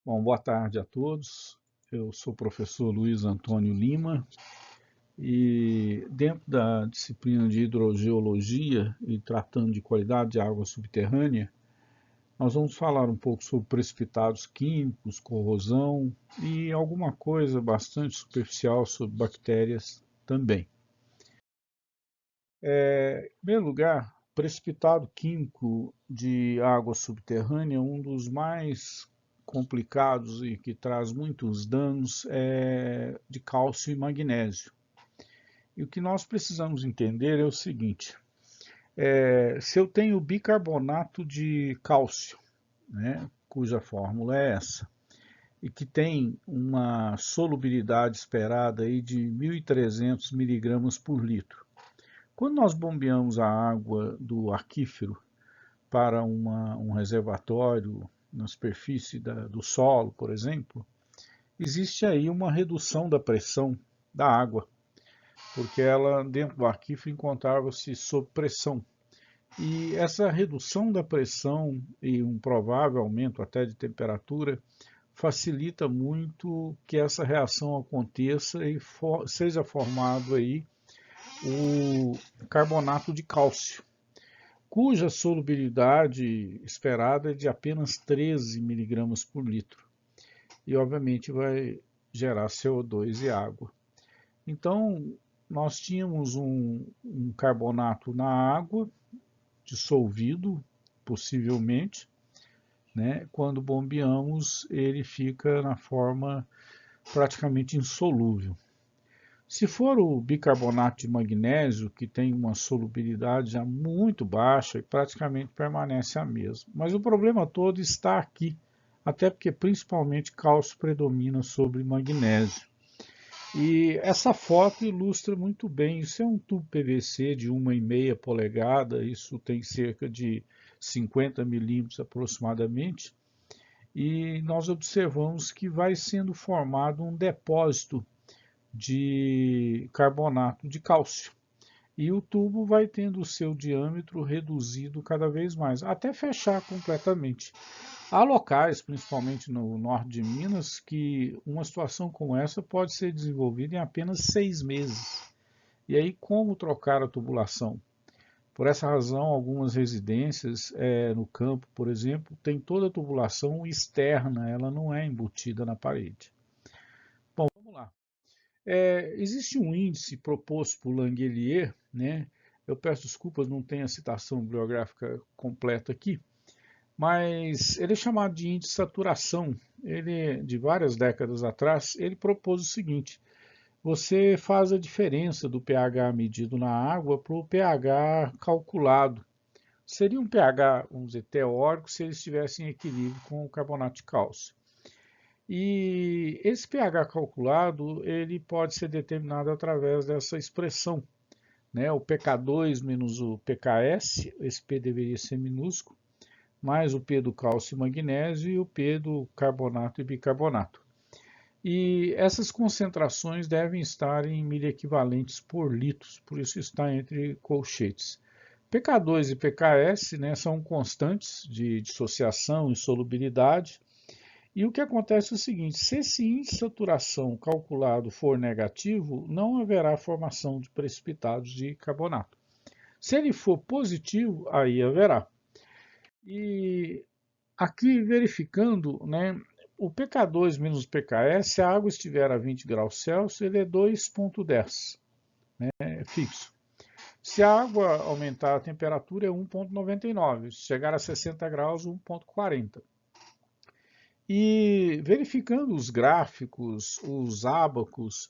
Bom, boa tarde a todos. Eu sou o professor Luiz Antônio Lima e dentro da disciplina de hidrogeologia e tratando de qualidade de água subterrânea, nós vamos falar um pouco sobre precipitados químicos, corrosão e alguma coisa bastante superficial sobre bactérias também. Em primeiro lugar, precipitado químico de água subterrânea, um dos mais complicados e que traz muitos danos é de cálcio e magnésio. E o que nós precisamos entender é o seguinte: se eu tenho bicarbonato de cálcio, né, cuja fórmula é essa, e que tem uma solubilidade esperada aí de 1.300 miligramas por litro. Quando nós bombeamos a água do aquífero para um reservatório na superfície do solo, por exemplo, existe aí uma redução da pressão da água, porque ela, dentro do aquífero, encontrava-se sob pressão. E essa redução da pressão e um provável aumento até de temperatura facilita muito que essa reação aconteça e seja formado aí o carbonato de cálcio, cuja solubilidade esperada é de apenas 13 miligramas por litro. E, obviamente, vai gerar CO2 e água. Então, nós tínhamos um carbonato na água, dissolvido, possivelmente, né? Quando bombeamos, ele fica na forma praticamente insolúvel. Se for o bicarbonato de magnésio, que tem uma solubilidade já muito baixa e praticamente permanece a mesma. Mas o problema todo está aqui, até porque principalmente cálcio predomina sobre magnésio. E essa foto ilustra muito bem, isso é um tubo PVC de 1,5 polegada, isso tem cerca de 50 milímetros aproximadamente, e nós observamos que vai sendo formado um depósito de carbonato de cálcio. E o tubo vai tendo o seu diâmetro reduzido cada vez mais, até fechar completamente. Há locais, principalmente no norte de Minas, que uma situação como essa pode ser desenvolvida em apenas 6 meses. E aí, como trocar a tubulação? Por essa razão, algumas residências no campo, por exemplo, têm toda a tubulação externa, ela não é embutida na parede. Bom, vamos lá. Existe um índice proposto por Langelier, né? Eu peço desculpas, não tenho a citação bibliográfica completa aqui, mas ele é chamado de índice de saturação. Ele, de várias décadas atrás, ele propôs o seguinte: você faz a diferença do pH medido na água para o pH calculado. Seria um pH, vamos dizer, teórico, se ele estivesse em equilíbrio com o carbonato de cálcio. E esse pH calculado, ele pode ser determinado através dessa expressão, né? O pK2 menos o pKs, esse P deveria ser minúsculo, mais o P do cálcio e magnésio e o P do carbonato e bicarbonato. E essas concentrações devem estar em miliequivalentes por litros, por isso está entre colchetes. pK2 e pKs, né, são constantes de dissociação e solubilidade. E o que acontece é o seguinte: se esse índice de saturação calculado for negativo, não haverá formação de precipitados de carbonato. Se ele for positivo, aí haverá. E aqui verificando, né, o pK2 menos o pKs, se a água estiver a 20 graus Celsius, ele é 2,10, né, é fixo. Se a água aumentar a temperatura, é 1,99. Se chegar a 60 graus, 1,40. E verificando os gráficos, os ábacos,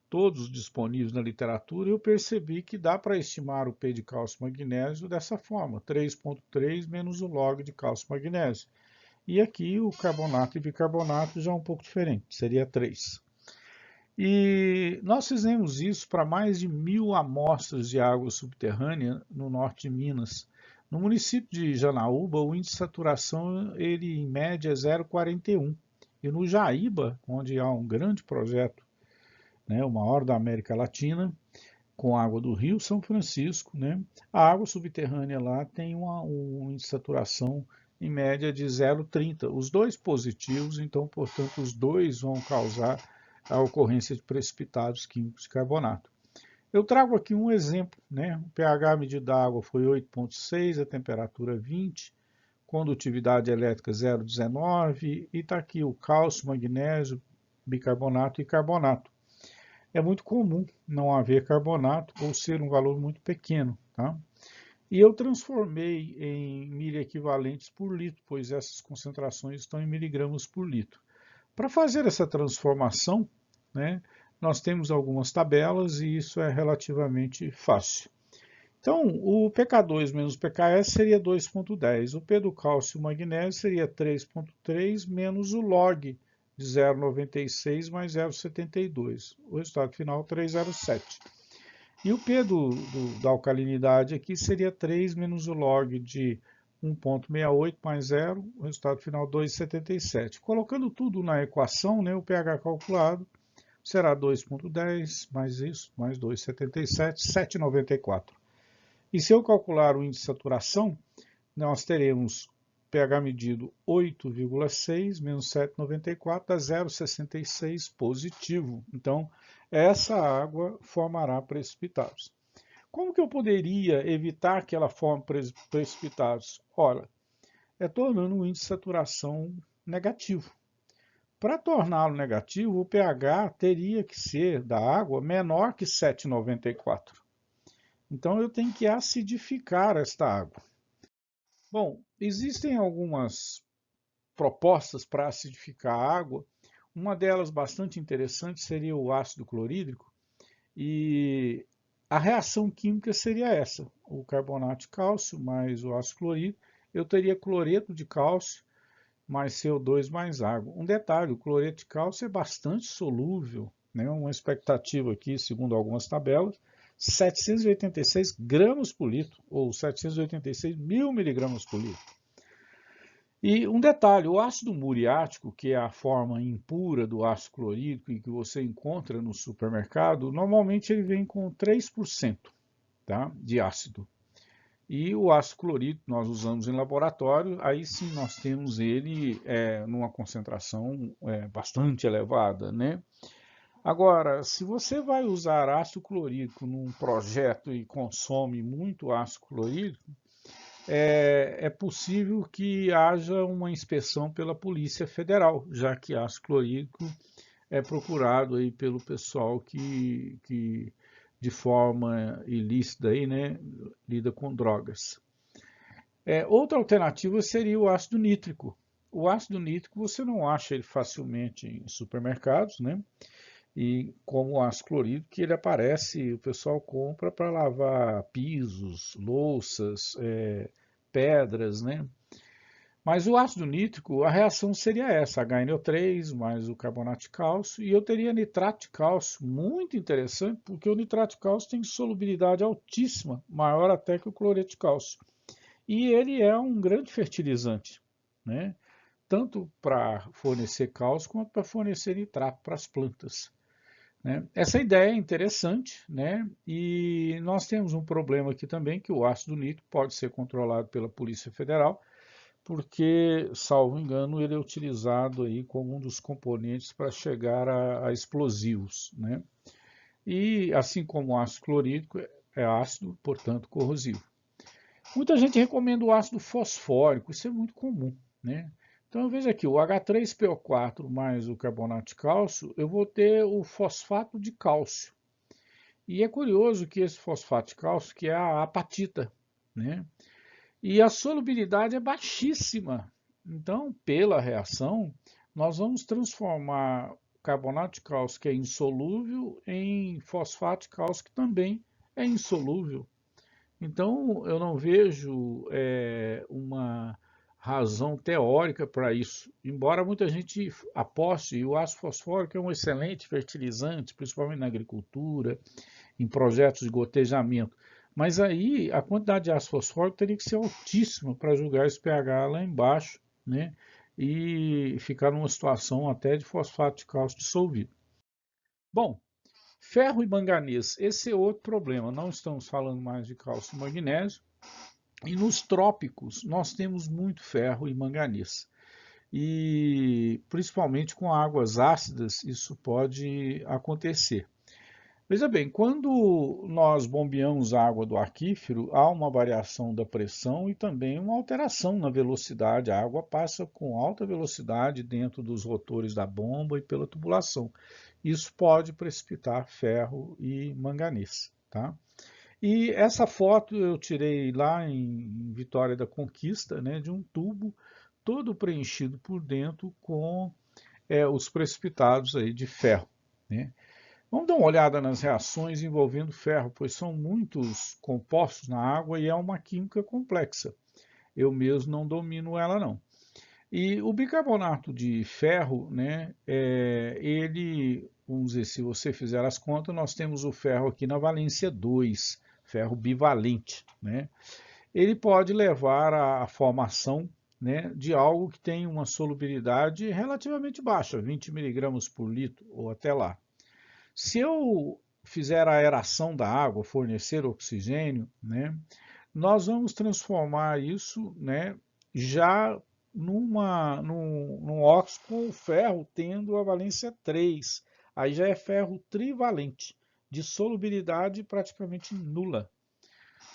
todos disponíveis na literatura, eu percebi que dá para estimar o P de cálcio magnésio dessa forma: 3,3 menos o log de cálcio magnésio. E aqui o carbonato e bicarbonato já é um pouco diferente, seria 3. E nós fizemos isso para mais de 1.000 amostras de água subterrânea no norte de Minas. No município de Janaúba, o índice de saturação, ele em média é 0,41. E no Jaíba, onde há um grande projeto, né, o maior da América Latina, com água do Rio São Francisco, né, a água subterrânea lá tem um índice de saturação em média de 0,30. Os dois positivos, então, portanto, os dois vão causar a ocorrência de precipitados químicos de carbonato. Eu trago aqui um exemplo, né? O pH medido da água foi 8,6, a temperatura 20, condutividade elétrica 0,19 e está aqui o cálcio, magnésio, bicarbonato e carbonato. É muito comum não haver carbonato ou ser um valor muito pequeno, tá? E eu transformei em miliequivalentes por litro, pois essas concentrações estão em miligramas por litro. Para fazer essa transformação, né, nós temos algumas tabelas e isso é relativamente fácil. Então, o pK2 menos o pKs seria 2,10. O P do cálcio e magnésio seria 3,3 menos o log de 0,96 mais 0,72. O resultado final, 3,07. E o P da alcalinidade aqui seria 3 menos o log de 1,68 mais 0, o resultado final 2,77. Colocando tudo na equação, né, o pH calculado será 2,10 mais isso, mais 2,77, 7,94. E se eu calcular o índice de saturação, nós teremos pH medido 8,6 menos 7,94 dá 0,66 positivo. Então, essa água formará precipitados. Como que eu poderia evitar que ela forme precipitados? Olha, é tornando o índice de saturação negativo. Para torná-lo negativo, o pH teria que ser da água menor que 7,94. Então eu tenho que acidificar esta água. Bom, existem algumas propostas para acidificar a água. Uma delas bastante interessante seria o ácido clorídrico. E a reação química seria essa: o carbonato de cálcio mais o ácido clorídrico. Eu teria cloreto de cálcio mais CO2 mais água. Um detalhe: o cloreto de cálcio é bastante solúvel, né? Uma expectativa aqui, segundo algumas tabelas, 786 gramas por litro, ou 786 mil miligramas por litro. E um detalhe: o ácido muriático, que é a forma impura do ácido clorídrico e que você encontra no supermercado, normalmente ele vem com 3%, tá, de ácido. E o ácido clorídrico nós usamos em laboratório, aí sim nós temos ele numa concentração bastante elevada, né? Agora, se você vai usar ácido clorídrico num projeto e consome muito ácido clorídrico, é possível que haja uma inspeção pela Polícia Federal, já que ácido clorídrico é procurado aí pelo pessoal que de forma ilícita aí, né, lida com drogas. Outra alternativa seria o ácido nítrico. O ácido nítrico você não acha ele facilmente em supermercados, né? E como o ácido clorídrico, que ele aparece, o pessoal compra para lavar pisos, louças, pedras, né? Mas o ácido nítrico, a reação seria essa: HNO3 mais o carbonato de cálcio, e eu teria nitrato de cálcio, muito interessante, porque o nitrato de cálcio tem solubilidade altíssima, maior até que o cloreto de cálcio. E ele é um grande fertilizante, né? Tanto para fornecer cálcio quanto para fornecer nitrato para as plantas, né? Essa ideia é interessante, né? E nós temos um problema aqui também, que o ácido nítrico pode ser controlado pela Polícia Federal, porque, salvo engano, ele é utilizado aí como um dos componentes para chegar a explosivos, né? E assim como o ácido clorídrico é ácido, portanto corrosivo. Muita gente recomenda o ácido fosfórico, isso é muito comum, né? Então veja aqui, o H3PO4 mais o carbonato de cálcio, eu vou ter o fosfato de cálcio. E é curioso que esse fosfato de cálcio, que é a apatita, né? E a solubilidade é baixíssima. Então, pela reação, nós vamos transformar o carbonato de cálcio, que é insolúvel, em fosfato de cálcio, que também é insolúvel. Então, eu não vejo uma razão teórica para isso, embora muita gente aposte, e o ácido fosfórico é um excelente fertilizante, principalmente na agricultura, em projetos de gotejamento. Mas aí a quantidade de ácido fosfórico teria que ser altíssima para jogar esse pH lá embaixo, né? E ficar numa situação até de fosfato de cálcio dissolvido. Bom, ferro e manganês, esse é outro problema. Não estamos falando mais de cálcio e magnésio, E nos trópicos nós temos muito ferro e manganês. E principalmente com águas ácidas isso pode acontecer. Veja bem, quando nós bombeamos a água do aquífero, há uma variação da pressão e também uma alteração na velocidade. A água passa com alta velocidade dentro dos rotores da bomba e pela tubulação. Isso pode precipitar ferro e manganês, tá? E essa foto eu tirei lá em Vitória da Conquista, né, de um tubo todo preenchido por dentro com os precipitados aí de ferro, né? Vamos dar uma olhada nas reações envolvendo ferro, pois são muitos compostos na água e é uma química complexa. Eu mesmo não domino ela não. E o bicarbonato de ferro, né, ele, vamos dizer, se você fizer as contas, nós temos o ferro aqui na valência 2, ferro bivalente, né? Ele pode levar à formação, né, de algo que tem uma solubilidade relativamente baixa, 20 miligramas por litro ou até lá. Se eu fizer a aeração da água, fornecer oxigênio, né, nós vamos transformar isso, né, já num óxido com ferro tendo a valência 3. Aí já é ferro trivalente, de solubilidade praticamente nula.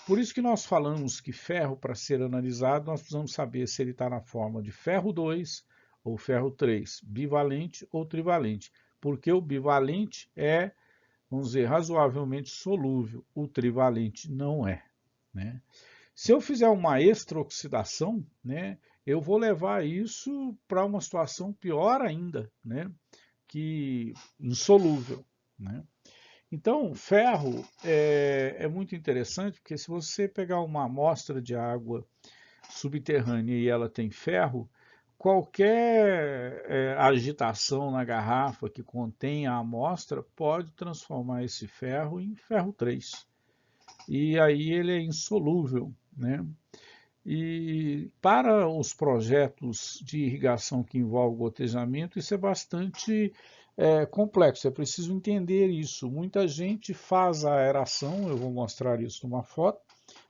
Por isso que nós falamos que ferro, para ser analisado, nós precisamos saber se ele está na forma de ferro 2 ou ferro 3, bivalente ou trivalente. Porque o bivalente é, vamos dizer, razoavelmente solúvel, o trivalente não é, né? Se eu fizer uma extraoxidação, né, eu vou levar isso para uma situação pior ainda, né, que insolúvel, né? Então, ferro é muito interessante, porque se você pegar uma amostra de água subterrânea e ela tem ferro, qualquer agitação na garrafa que contém a amostra pode transformar esse ferro em ferro 3. E aí ele é insolúvel, né? E para os projetos de irrigação que envolvem gotejamento, isso é bastante complexo, é preciso entender isso. Muita gente faz a aeração, eu vou mostrar isso numa foto,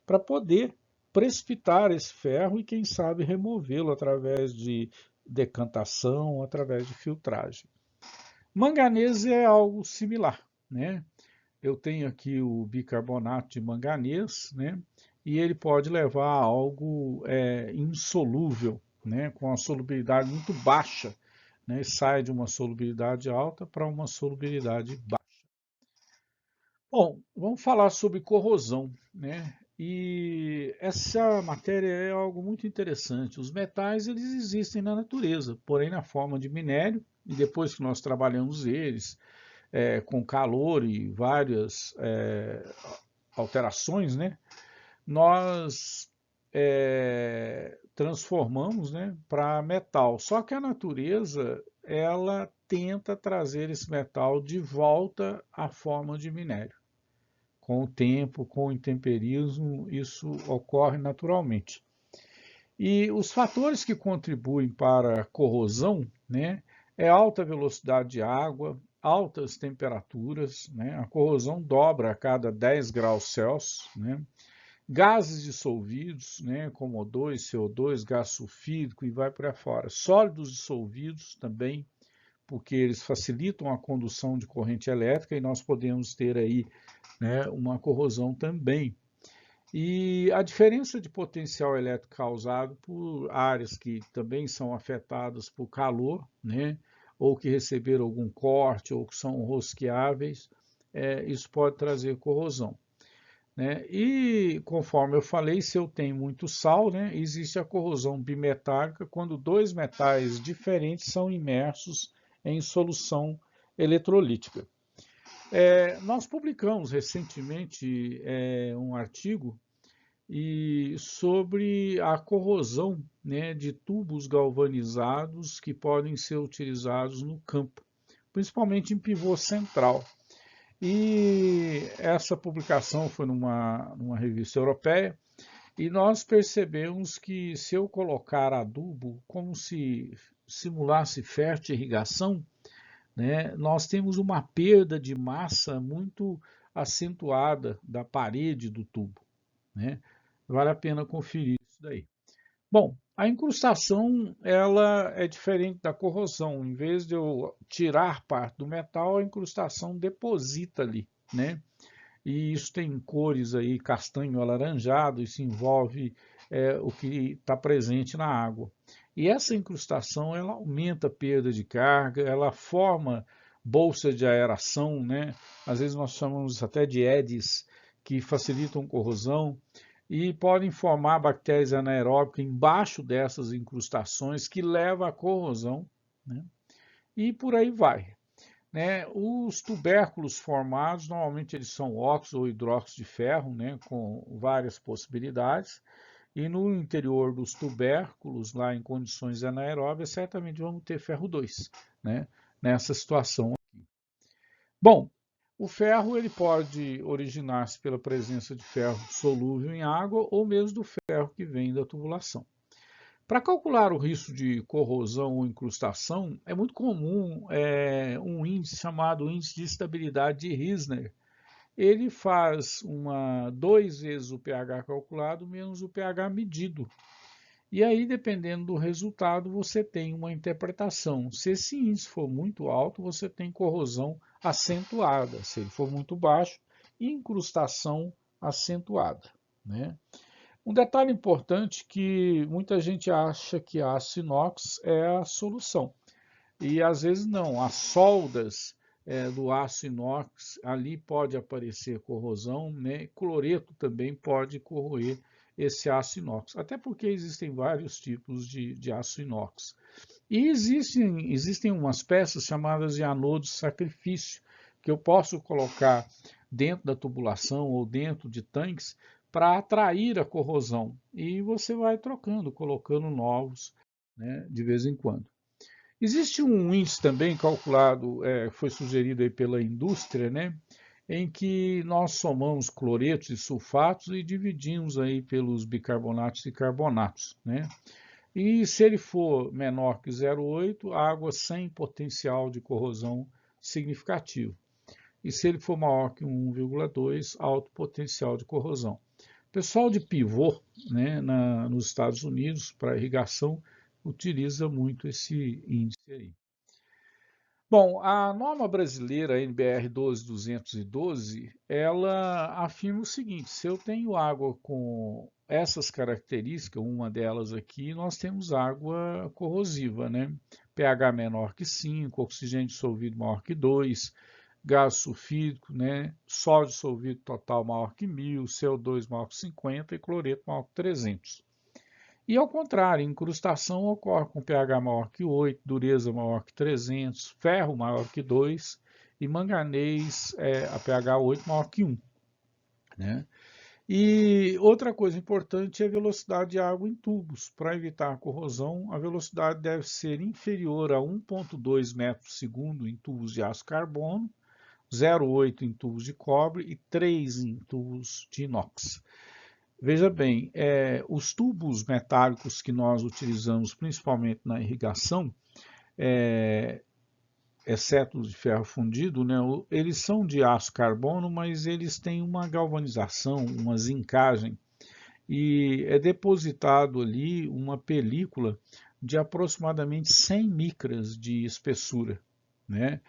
para poder precipitar esse ferro e, quem sabe, removê-lo através de decantação, através de filtragem. Manganês é algo similar, né? Eu tenho aqui o bicarbonato de manganês, né? E ele pode levar a algo insolúvel, né? Com a solubilidade muito baixa, né? Sai de uma solubilidade alta para uma solubilidade baixa. Bom, vamos falar sobre corrosão, né? E essa matéria é algo muito interessante. Os metais eles existem na natureza, porém na forma de minério, e depois que nós trabalhamos eles, com calor e várias alterações, né, nós transformamos, né, para metal. Só que a natureza ela tenta trazer esse metal de volta à forma de minério. Com o tempo, com o intemperismo, isso ocorre naturalmente. E os fatores que contribuem para a corrosão, né, é alta velocidade de água, altas temperaturas, né, a corrosão dobra a cada 10 graus Celsius, né, gases dissolvidos, né, como O2, CO2, gás sulfídrico e vai por aí fora. Sólidos dissolvidos também, porque eles facilitam a condução de corrente elétrica e nós podemos ter aí, né, uma corrosão também. E a diferença de potencial elétrico causado por áreas que também são afetadas por calor, né, ou que receberam algum corte, ou que são rosqueáveis, isso pode trazer corrosão, né? E conforme eu falei, se eu tenho muito sal, né, existe a corrosão bimetálica quando dois metais diferentes são imersos em solução eletrolítica. Nós publicamos recentemente um artigo sobre a corrosão, né, de tubos galvanizados que podem ser utilizados no campo, principalmente em pivô central. E essa publicação foi numa revista europeia e nós percebemos que se eu colocar adubo como se simulasse fertirrigação, né, nós temos uma perda de massa muito acentuada da parede do tubo, né? Vale a pena conferir isso daí. Bom, a incrustação ela é diferente da corrosão. Em vez de eu tirar parte do metal, a incrustação deposita ali, né? E isso tem cores aí castanho alaranjado, isso envolve o que está presente na água. E essa incrustação ela aumenta a perda de carga, ela forma bolsa de aeração, né? Às vezes nós chamamos até de eddies, que facilitam corrosão e podem formar bactérias anaeróbicas embaixo dessas incrustações que leva à corrosão, né? E por aí vai, né? Os tubérculos formados, normalmente eles são óxido ou hidróxido de ferro, né? Com várias possibilidades. E no interior dos tubérculos, lá em condições anaeróbias, certamente vamos ter ferro 2, né? Nessa situação. Bom, o ferro ele pode originar-se pela presença de ferro solúvel em água ou mesmo do ferro que vem da tubulação. Para calcular o risco de corrosão ou incrustação, é muito comum um índice chamado índice de estabilidade de Risner. Ele faz 2 vezes o pH calculado menos o pH medido. E aí, dependendo do resultado, você tem uma interpretação. Se esse índice for muito alto, você tem corrosão acentuada. Se ele for muito baixo, incrustação acentuada, né? Um detalhe importante que muita gente acha que a aço inox é a solução. E às vezes não. As soldas do aço inox, ali pode aparecer corrosão, né? Cloreto também pode corroer esse aço inox. Até porque existem vários tipos de aço inox. E existem umas peças chamadas de anodo de sacrifício, que eu posso colocar dentro da tubulação ou dentro de tanques para atrair a corrosão. E você vai trocando, colocando novos, né, de vez em quando. Existe um índice também calculado, foi sugerido aí pela indústria, né, em que nós somamos cloretos e sulfatos e dividimos aí pelos bicarbonatos e carbonatos, né? E se ele for menor que 0,8, água sem potencial de corrosão significativo. E se ele for maior que 1,2, alto potencial de corrosão. O pessoal de pivô, né, nos Estados Unidos, para irrigação, utiliza muito esse índice aí. Bom, a norma brasileira, a NBR 12212, ela afirma o seguinte: se eu tenho água com essas características, uma delas aqui, nós temos água corrosiva, né? pH menor que 5, oxigênio dissolvido maior que 2, gás sulfídrico, né? Sódio dissolvido total maior que 1000, CO2 maior que 50 e cloreto maior que 300. E ao contrário, incrustação ocorre com pH maior que 8, dureza maior que 300, ferro maior que 2 e manganês a pH 8 maior que 1. Né? E outra coisa importante é a velocidade de água em tubos. Para evitar corrosão, a velocidade deve ser inferior a 1,2 metros por segundo em tubos de aço carbono, 0,8 em tubos de cobre e 3 em tubos de inox. Veja bem, os tubos metálicos que nós utilizamos principalmente na irrigação, exceto os de ferro fundido, né, eles são de aço carbono, mas eles têm uma galvanização, uma zincagem, e é depositado ali uma película de aproximadamente 100 micras de espessura, né?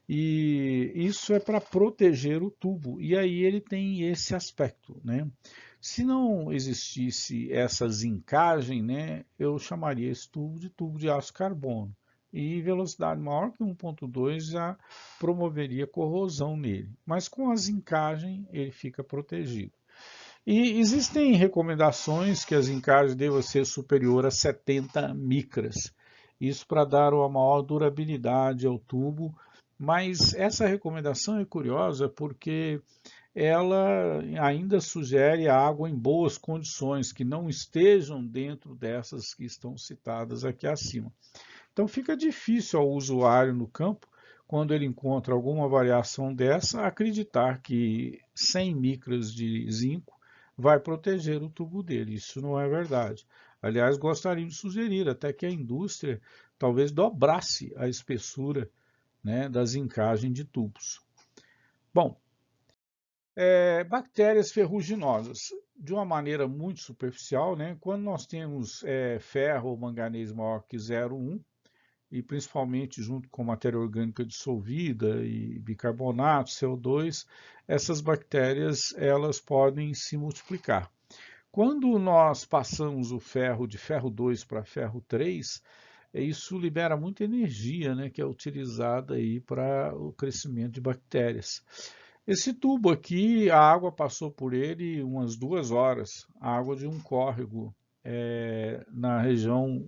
E isso é para proteger o tubo, e aí ele tem esse aspecto, né? Se não existisse essa zincagem, né, eu chamaria esse tubo de aço carbono. E velocidade maior que 1,2 já promoveria corrosão nele. Mas com a zincagem ele fica protegido. E existem recomendações que a zincagem deva ser superior a 70 micras. Isso para dar uma maior durabilidade ao tubo. Mas essa recomendação é curiosa porque ela ainda sugere água em boas condições, que não estejam dentro dessas que estão citadas aqui acima. Então fica difícil ao usuário no campo, quando ele encontra alguma variação dessa, acreditar que 100 micras de zinco vai proteger o tubo dele. Isso não é verdade. Aliás, gostaria de sugerir até que a indústria talvez dobrasse a espessura, né, da zincagem de tubos. Bom, bactérias ferruginosas. de uma maneira muito superficial, né? Quando nós temos ferro ou manganês maior que 0,1, e principalmente junto com matéria orgânica dissolvida e bicarbonato, CO2, essas bactérias elas podem se multiplicar. Quando nós passamos o ferro de ferro 2 para ferro 3, isso libera muita energia, né, que é utilizada aí para o crescimento de bactérias. Esse tubo aqui, a água passou por ele umas 2 horas, a água de um córrego na região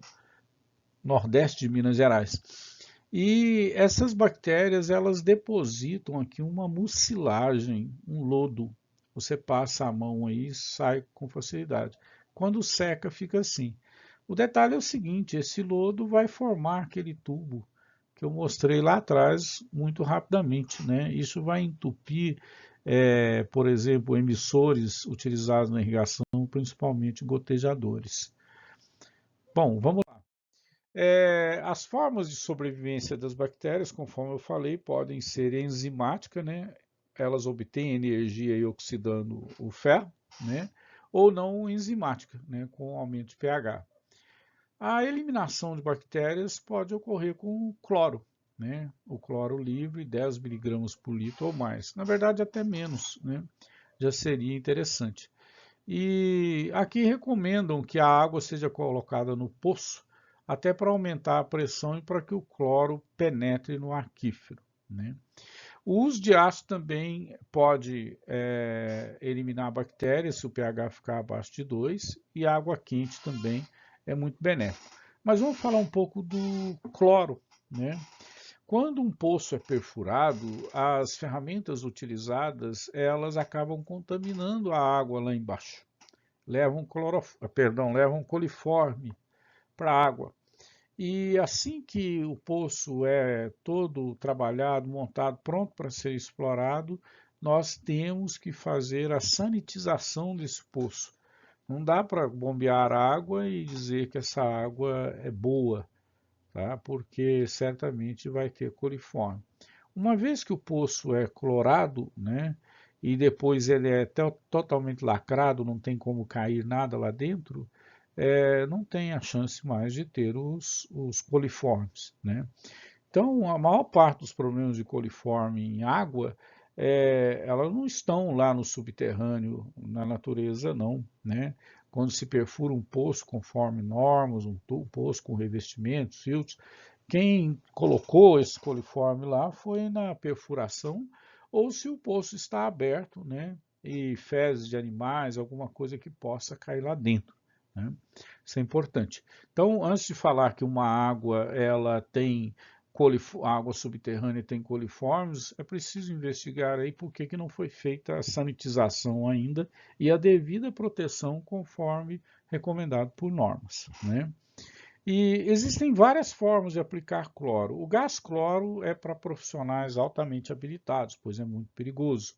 nordeste de Minas Gerais. E essas bactérias, elas depositam aqui uma mucilagem, um lodo. Você passa a mão aí e sai com facilidade. Quando seca, fica assim. O detalhe é o seguinte, esse lodo vai formar aquele tubo que eu mostrei lá atrás muito rapidamente, né? Isso vai entupir, por exemplo, emissores utilizados na irrigação, principalmente gotejadores. Bom, vamos lá. As formas de sobrevivência das bactérias, conforme eu falei, podem ser enzimática, né? Elas obtêm energia aí oxidando o ferro, né? Ou não enzimática, né? Com aumento de pH. A eliminação de bactérias pode ocorrer com cloro, né? O cloro livre, 10 miligramas por litro ou mais. Na verdade, até menos, né? Já seria interessante. E aqui recomendam que a água seja colocada no poço, até para aumentar a pressão e para que o cloro penetre no aquífero, né? O uso de ácido também pode eliminar bactérias se o pH ficar abaixo de 2, e a água quente também é muito benéfico. Mas vamos falar um pouco do cloro, né? Quando um poço é perfurado, as ferramentas utilizadas, elas acabam contaminando a água lá embaixo. Levam coliforme para a água. E assim que o poço é todo trabalhado, montado, pronto para ser explorado, nós temos que fazer a sanitização desse poço. Não dá para bombear água e dizer que essa água é boa, tá? Porque certamente vai ter coliforme. Uma vez que o poço é clorado, né, e depois ele é totalmente lacrado, não tem como cair nada lá dentro, não tem a chance mais de ter os coliformes, né? Então, a maior parte dos problemas de coliforme em água, elas não estão lá no subterrâneo, na natureza, não, né? Quando se perfura um poço conforme normas, um poço com revestimentos, filtros, quem colocou esse coliforme lá foi na perfuração, ou se o poço está aberto, né? E fezes de animais, alguma coisa que possa cair lá dentro, né? Isso é importante. Então, antes de falar que uma água ela tem a água subterrânea tem coliformes, é preciso investigar aí por que não foi feita a sanitização ainda e a devida proteção conforme recomendado por normas, né? E existem várias formas de aplicar cloro. O gás cloro é para profissionais altamente habilitados, pois é muito perigoso.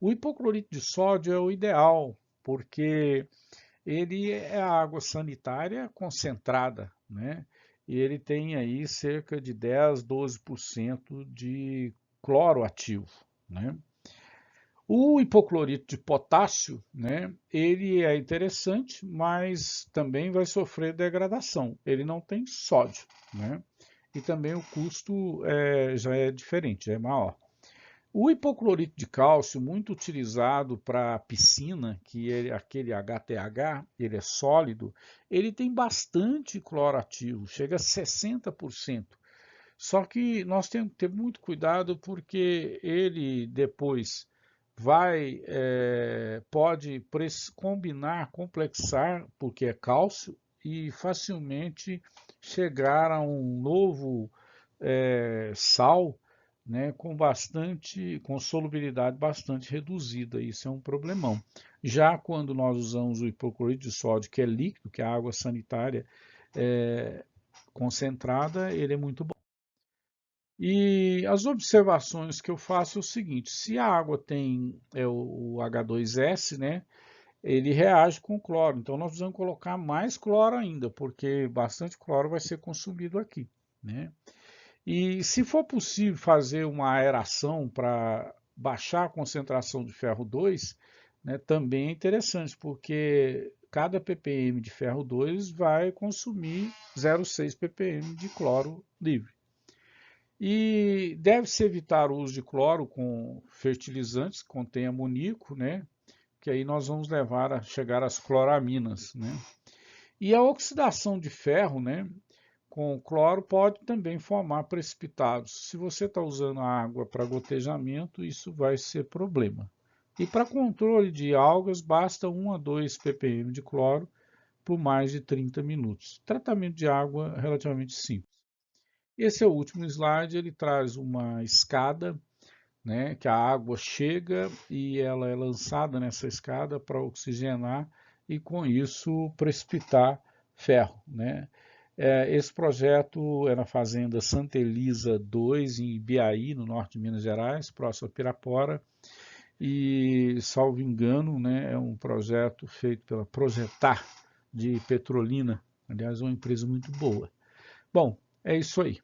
O hipoclorito de sódio é o ideal, porque ele é a água sanitária concentrada, né? E ele tem aí cerca de 10, 12% de cloro ativo, né? O hipoclorito de potássio, né, ele é interessante, mas também vai sofrer degradação. Ele não tem sódio, né? E também o custo já é diferente, já é maior. O hipoclorito de cálcio, muito utilizado para piscina, que é aquele HTH, ele é sólido, ele tem bastante cloro ativo, chega a 60%. Só que nós temos que ter muito cuidado porque ele depois pode combinar, complexar, porque é cálcio, e facilmente chegar a um novo sal, né, com solubilidade bastante reduzida. Isso é um problemão. Já quando nós usamos o hipoclorito de sódio, que é líquido, que é a água sanitária concentrada, ele é muito bom. E as observações que eu faço é o seguinte: se a água tem o H2S, né, ele reage com cloro. Então nós precisamos colocar mais cloro ainda, porque bastante cloro vai ser consumido aqui, né? E se for possível fazer uma aeração para baixar a concentração de ferro 2, né, também é interessante, porque cada ppm de ferro 2 vai consumir 0,6 ppm de cloro livre. E deve-se evitar o uso de cloro com fertilizantes que contêm amoníaco, né, que aí nós vamos chegar às cloraminas, né. E a oxidação de ferro, né, com cloro pode também formar precipitados. Se você está usando a água para gotejamento, isso vai ser problema. E para controle de algas, basta 1 a 2 ppm de cloro por mais de 30 minutos. Tratamento de água relativamente simples. Esse é o último slide, ele traz uma escada, né, que a água chega e ela é lançada nessa escada para oxigenar e com isso precipitar ferro, né? Esse projeto é na fazenda Santa Elisa 2, em Ibiaí, no norte de Minas Gerais, próximo a Pirapora, e, salvo engano, né, é um projeto feito pela Projetar de Petrolina, aliás, uma empresa muito boa. Bom, é isso aí.